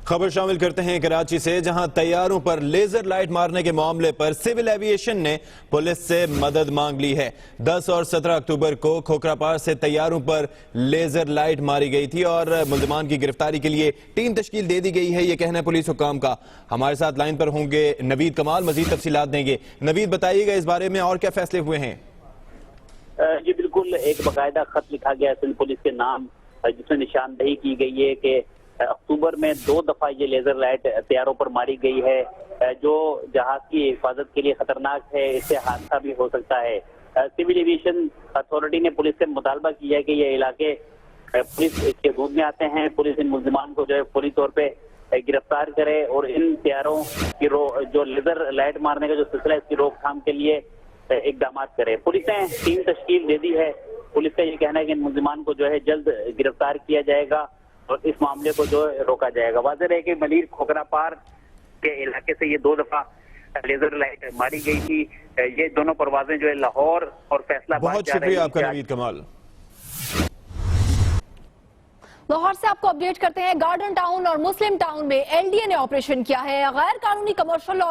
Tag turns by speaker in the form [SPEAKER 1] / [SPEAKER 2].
[SPEAKER 1] خبر شامل کرتے ہیں کراچی سے، جہاں طیاروں پر لیزر لائٹ مارنے کے معاملے پر سول ایویشن نے پولیس سے مدد مانگ لی ہے۔ 10 اور 17 اکتوبر کو کھوکھرا پار سے طیاروں پر لیزر لائٹ ماری گئی تھی اور ملزمان کی گرفتاری کے لیے ٹیم تشکیل دے دی گئی ہے، یہ کہنا ہے پولیس حکام کا۔ ہمارے ساتھ لائن پر ہوں گے نوید کمال، مزید تفصیلات دیں گے۔ نوید، بتائیے گا اس بارے میں اور کیا فیصلے ہوئے ہیں؟
[SPEAKER 2] جی بالکل، ایک باقاعدہ خط لکھا گیا سندھ پولیس کے نام، جس میں نشاندہی کی گئی ہے کہ اکتوبر میں 2 دفعہ یہ لیزر لائٹ طیاروں پر ماری گئی ہے، جو جہاز کی حفاظت کے لیے خطرناک ہے، اس سے حادثہ بھی ہو سکتا ہے۔ سول ایویشن اتھارٹی نے پولیس سے مطالبہ کیا ہے کہ یہ علاقے پولیس کے حدود میں آتے ہیں، پولیس ان ملزمان کو جو ہے فوری طور پہ گرفتار کرے اور ان طیاروں کی جو لیزر لائٹ مارنے کا جو سلسلہ ہے اس کی روک تھام کے لیے اقدامات کرے۔ پولیس نے ٹیم تشکیل دے دی ہے۔ پولیس کا یہ کہنا ہے کہ ان ملزمان کو جو ہے جلد گرفتار کیا جائے گا اور اس معاملے کو جو روکا جائے گا۔ واضح ہے کہ ملیر کھوکھرا پار کے علاقے سے یہ 2 دفعہ لیزر لائٹ ماری گئی تھی۔ یہ دونوں پروازیں جو ہے لاہور اور فیصلہ آباد
[SPEAKER 1] بہت شکریہ آپ کا نوید کمال۔
[SPEAKER 3] لاہور سے آپ کو اپڈیٹ کرتے ہیں۔ گارڈن ٹاؤن اور مسلم ٹاؤن میں LDA نے آپریشن کیا ہے۔ غیر قانونی کمرشل